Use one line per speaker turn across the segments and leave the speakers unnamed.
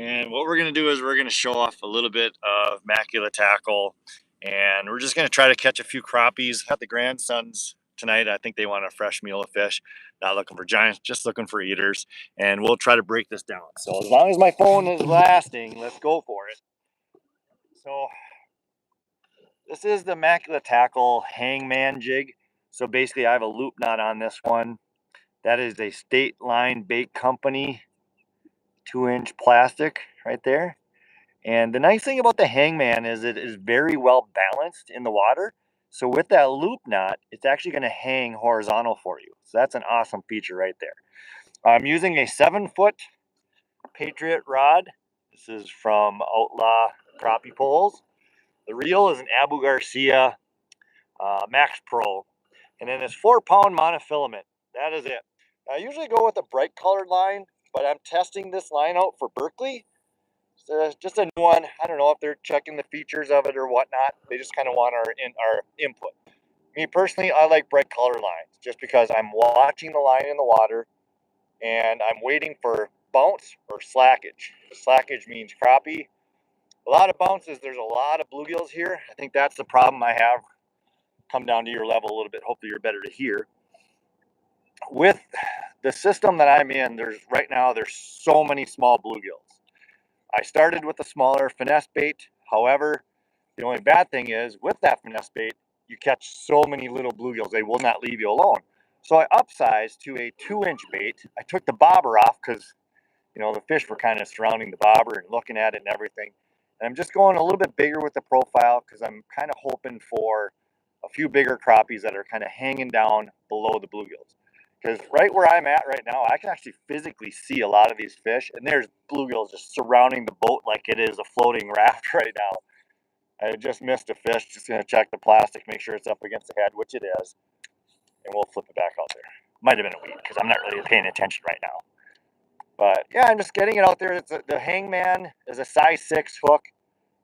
And what we're going to do is we're going to show off a little bit of macula tackle, and we're just going to try to catch a few crappies. Have the grandsons tonight. I think they want a fresh meal of fish. Not looking for giants, just looking for eaters. And we'll try to break this down. So as long as my phone is lasting, let's go for it. So this is the macula tackle hangman jig. So basically I have a loop knot on this one. That is a State Line Bait Company 2-inch plastic right there. And the nice thing about the hangman is it is very well balanced in the water. So with that loop knot, it's actually going to hang horizontal for you. So that's an awesome feature right there. I'm using a 7-foot Patriot rod. This is from Outlaw Crappie Poles. The reel is an Abu Garcia Max Pro. And then this 4-pound monofilament. That is it. I usually go with a bright colored line, but I'm testing this line out for Berkeley. So just a new one. I don't know if they're checking the features of it or whatnot. They just kind of want our input. Me personally, I like bright color lines just because I'm watching the line in the water and I'm waiting for bounce or slackage. Slackage means crappie. A lot of bounces. There's a lot of bluegills here. I think that's the problem I have. Come down to your level a little bit. Hopefully you're better to hear. With the system that I'm in, right now there's so many small bluegills. I started with a smaller finesse bait. However, the only bad thing is with that finesse bait, you catch so many little bluegills, they will not leave you alone. So I upsized to a 2-inch bait. I took the bobber off because, the fish were kind of surrounding the bobber and looking at it and everything. And I'm just going a little bit bigger with the profile because I'm kind of hoping for a few bigger crappies that are kind of hanging down below the bluegills. Because right where I'm at right now, I can actually physically see a lot of these fish, and there's bluegills just surrounding the boat like it is a floating raft right now. I just missed a fish. Just going to check the plastic, make sure it's up against the head, which it is, and we'll flip it back out there. Might have been a weed because I'm not really paying attention right now. But yeah, I'm just getting it out there. The hangman is a size 6 hook.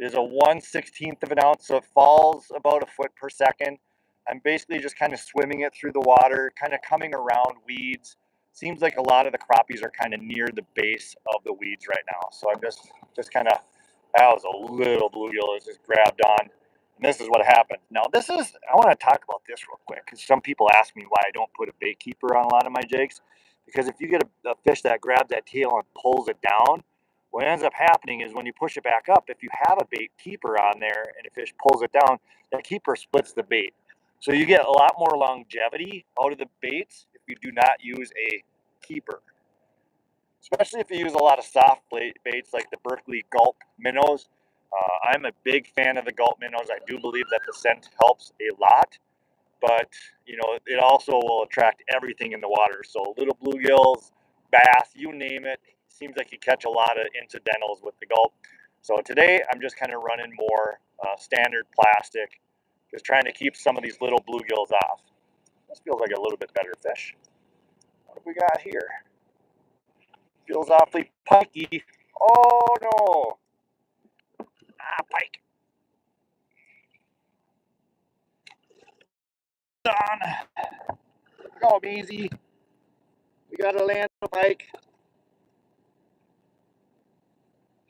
It is a 1/16 of an ounce, so it falls about a foot per second. I'm basically just kind of swimming it through the water, kind of coming around weeds. Seems like a lot of the crappies are kind of near the base of the weeds right now. So I'm just kind of, that was a little bluegill that just grabbed on. And this is what happened. Now I want to talk about this real quick because some people ask me why I don't put a bait keeper on a lot of my jigs. Because if you get a fish that grabs that tail and pulls it down, what ends up happening is when you push it back up, if you have a bait keeper on there and a fish pulls it down, that keeper splits the bait. So you get a lot more longevity out of the baits if you do not use a keeper. Especially if you use a lot of soft baits like the Berkeley Gulp minnows. I'm a big fan of the Gulp minnows. I do believe that the scent helps a lot. But, it also will attract everything in the water. So little bluegills, bass, you name it. Seems like you catch a lot of incidentals with the Gulp. So today I'm just kind of running more standard plastic, just trying to keep some of these little bluegills off. This feels like a little bit better fish. What have we got here? Feels awfully pikey. Oh no! Pike. On. Go easy. We gotta land the pike.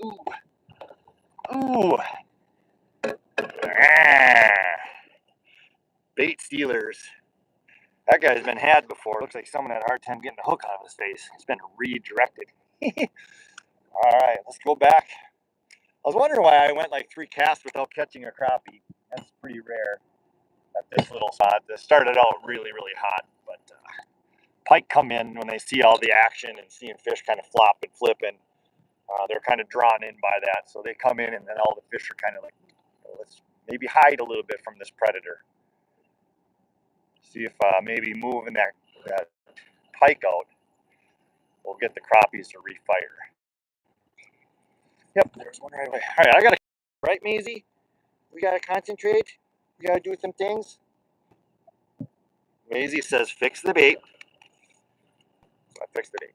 Ooh. Ooh. Bait stealers. That guy's been had before. Looks like someone had a hard time getting the hook out of his face. It's been redirected. All right, let's go back. I was wondering why I went like 3 casts without catching a crappie. That's pretty rare at this little spot. This started out really, really hot, but pike come in when they see all the action and seeing fish kind of flop and flipping. They're kind of drawn in by that, so they come in and then all the fish are kind of like, let's maybe hide a little bit from this predator. See if maybe moving that pike out will get the crappies to refire. Yep, there's one right away. All right, I gotta, right, Maisie? We gotta concentrate. We gotta do some things. Maisie says, fix the bait. So I fixed the bait.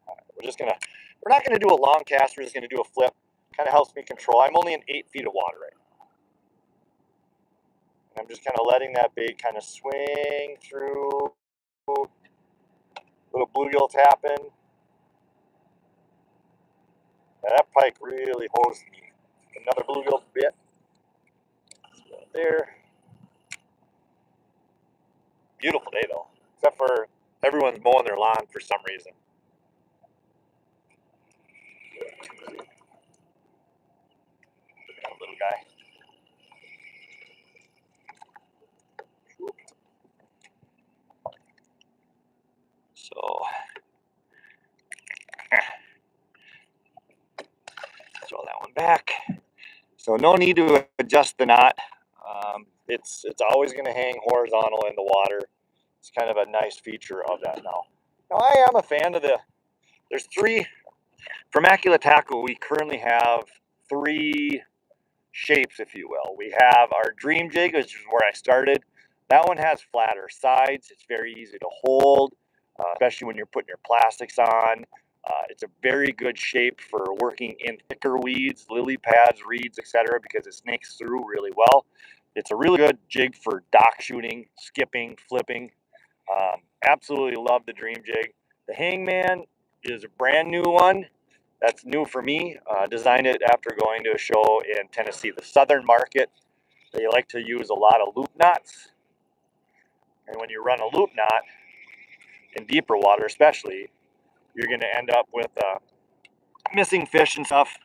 All right, we're not gonna do a long cast. We're just gonna do a flip. Kind of helps me control. I'm only in 8 feet of water right now. And I'm just kind of letting that bait kind of swing through. Little bluegill tapping. Now that pike really hosed me. Another bluegill bit there. Beautiful day though, except for everyone's mowing their lawn for some reason. That little guy. So throw that one back. So no need to adjust the knot. It's always going to hang horizontal in the water. It's kind of a nice feature of that now. Now I am a fan of there's three, for macula tackle we currently have three shapes, if you will. We have our dream jig, which is where I started. That one has flatter sides. It's very easy to hold, especially when you're putting your plastics on. It's a very good shape for working in thicker weeds, lily pads, reeds, etc., because it snakes through really well. It's a really good jig for dock shooting, skipping, flipping. Absolutely love the dream jig. The hangman is a brand new one. That's new for me. Designed it after going to a show in Tennessee. The southern market, they like to use a lot of loop knots. And when you run a loop knot, in deeper water especially, you're going to end up with missing fish and stuff.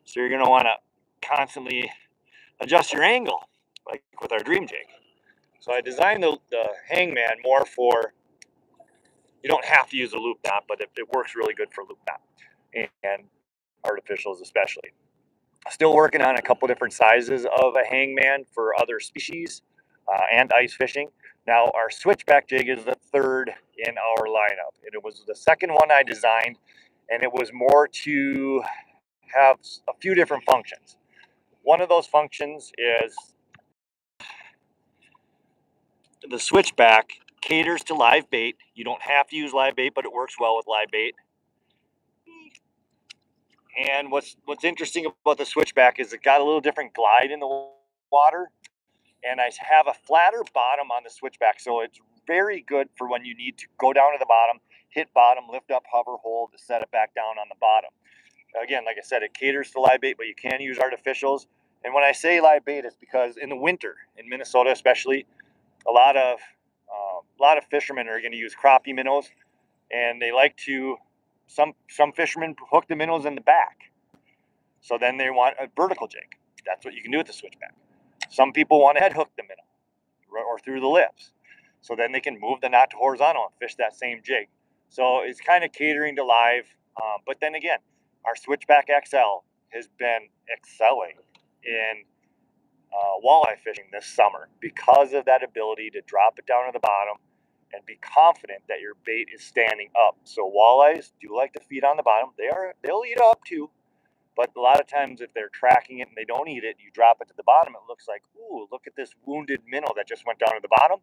So you're going to want to constantly adjust your angle, like with our dream jig. So I designed the hangman more for, you don't have to use a loop knot, but it works really good for loop knot and artificials especially. Still working on a couple different sizes of a hangman for other species and ice fishing. Now our switchback jig is the third in our lineup. And it was the second one I designed, and it was more to have a few different functions. One of those functions is the switchback caters to live bait. You don't have to use live bait, but it works well with live bait. And what's interesting about the switchback is it got a little different glide in the water, and I have a flatter bottom on the switchback, so it's very good for when you need to go down to the bottom, hit bottom, lift up, hover, hold, set it back down on the bottom. Again, like I said, it caters to live bait, but you can use artificials. And when I say live bait, it's because in the winter, in Minnesota especially, a lot of fishermen are going to use crappie minnows, and they like to. Some fishermen hook the minnows in the back, so then they want a vertical jig. That's what you can do with the switchback. Some people want to head hook the minnow or through the lips, so then they can move the knot to horizontal and fish that same jig. So it's kind of catering to live, but then again, our Switchback XL has been excelling in walleye fishing this summer because of that ability to drop it down to the bottom and be confident that your bait is standing up. So walleyes do like to feed on the bottom. They'll eat up too, but a lot of times if they're tracking it and they don't eat it, you drop it to the bottom, it looks like, ooh, look at this wounded minnow that just went down to the bottom,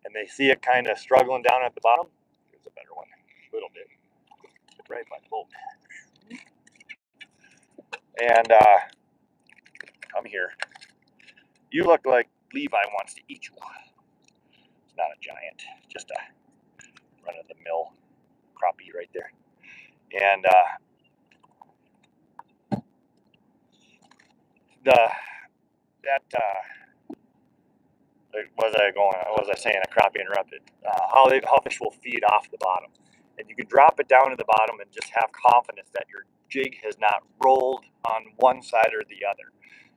and they see it kind of struggling down at the bottom. Here's a better one, a little bit, right by the boat. And come here. You look like Levi wants to eat you. It's not a giant, just a run-of-the-mill crappie right there. And what was I saying? A crappie interrupted. How fish will feed off the bottom, and you can drop it down to the bottom and just have confidence that your jig has not rolled on one side or the other.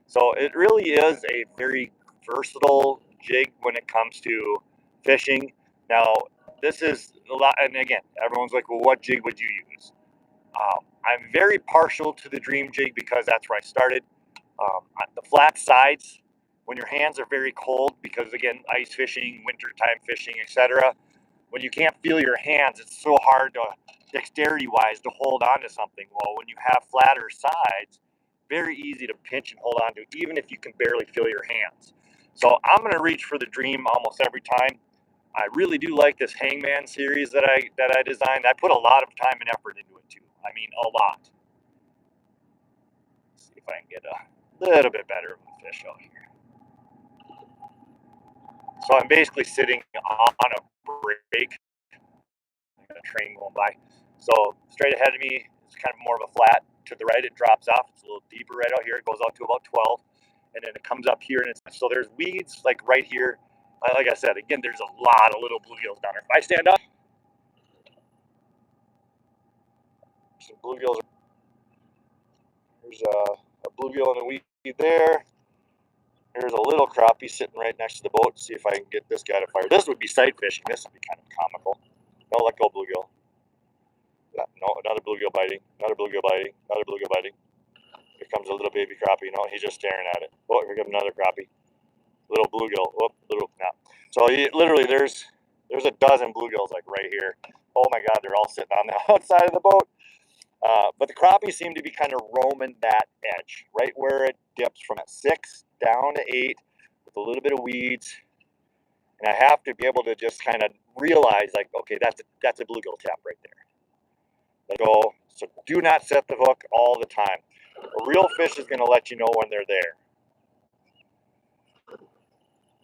So it really is a very versatile jig when it comes to fishing. Now this is a lot, and again, everyone's like, well, what jig would you use? I'm very partial to the Dream jig because that's where I started. The flat sides, when your hands are very cold, because again, ice fishing, wintertime fishing, etc. When you can't feel your hands, it's so hard to, dexterity-wise, to hold on to something. Well, when you have flatter sides, very easy to pinch and hold on to, even if you can barely feel your hands. So I'm going to reach for the Dream almost every time. I really do like this Hangman series that I designed. I put a lot of time and effort into it too. I mean, a lot. Let's see if I can get a little bit better of a fish out here. So I'm basically sitting on a break. I got a train going by. So straight ahead of me is kind of more of a flat. to the right, it drops off. It's a little deeper right out here. It goes out to about 12, and then it comes up here, and so there's weeds like right here. Like I said, again, there's a lot of little bluegills down there. If I stand up, some bluegills. There's a bluegill and a weed there. There's a little crappie sitting right next to the boat. See if I can get this guy to fire. This would be sight fishing. This would be kind of comical. No, let go, bluegill. No, another bluegill biting. Another bluegill biting. Another bluegill biting. Here comes a little baby crappie. No, he's just staring at it. Oh, here comes another crappie. Little bluegill. Oh, little. No. So literally, there's a dozen bluegills like right here. Oh my God, they're all sitting on the outside of the boat. But the crappie seem to be kind of roaming that edge, right where it dips from 6 down to 8 with a little bit of weeds. And I have to be able to just kind of realize, like, okay, that's a bluegill tap right there. Let go. So do not set the hook all the time. A real fish is going to let you know when they're there.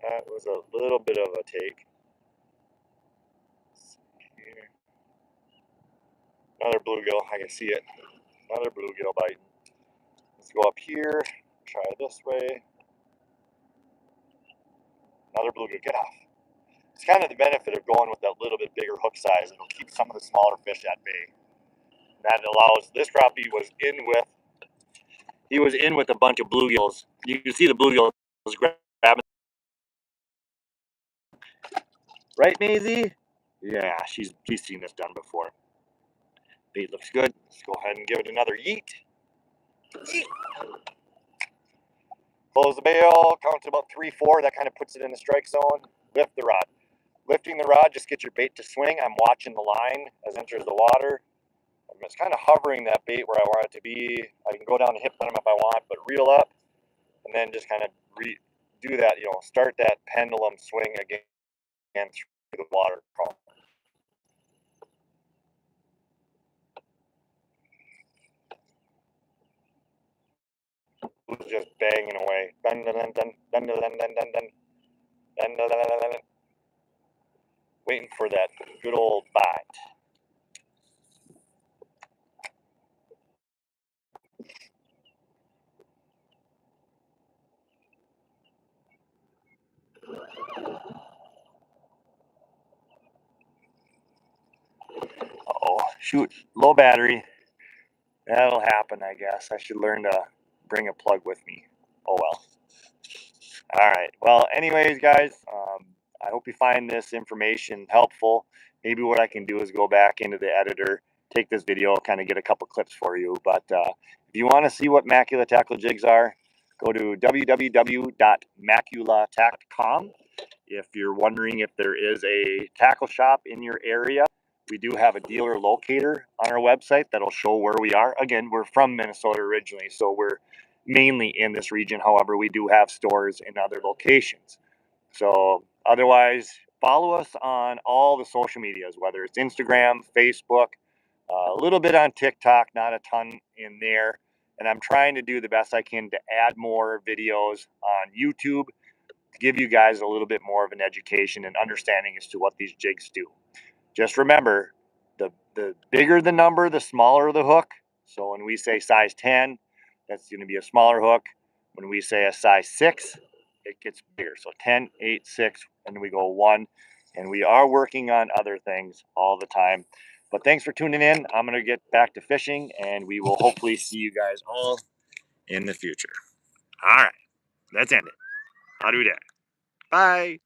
That was a little bit of a take. Another bluegill. I can see it. Another bluegill biting. Let's go up here. Try this way. Another bluegill. Get off. It's kind of the benefit of going with that little bit bigger hook size. It'll keep some of the smaller fish at bay. That allows, this crappie was in with a bunch of bluegills. You can see the bluegills grabbing. Right, Maisie? Yeah, she's seen this done before. Bait looks good. Let's go ahead and give it another yeet. Yeet. Close the bail, count to about 3, 4. That kind of puts it in the strike zone. Lift the rod. Lifting the rod, just get your bait to swing. I'm watching the line as it enters the water. I'm just kind of hovering that bait where I want it to be. I can go down the hip limb if I want, but reel up and then just kind of do that, start that pendulum swing again through the water column. Just banging away. Dun, dun, dun, dun, dun, dun, dun, dun, dun, dun, dun, dun, dun, dun. Waiting for that good old bite. Uh-oh, shoot, low battery. That'll happen, I guess. I should learn to bring a plug with me. Oh well. All right. Well, anyways, guys, I hope you find this information helpful. Maybe what I can do is go back into the editor, take this video, kind of get a couple clips for you. But if you want to see what Macula Tackle jigs are, go to www.maculatack.com. If you're wondering if there is a tackle shop in your area, we do have a dealer locator on our website that'll show where we are. Again, we're from Minnesota originally, so we're mainly in this region. However, we do have stores in other locations. So otherwise, follow us on all the social medias, whether it's Instagram, Facebook, a little bit on TikTok, not a ton in there. And I'm trying to do the best I can to add more videos on YouTube to give you guys a little bit more of an education and understanding as to what these jigs do. Just remember, the bigger the number, the smaller the hook. So when we say size 10, that's going to be a smaller hook. When we say a size 6, it gets bigger. So 10, 8, 6, and we go 1. And we are working on other things all the time. But thanks for tuning in. I'm going to get back to fishing, and we will hopefully see you guys all in the future. All right, let's end it. How do we do? Bye.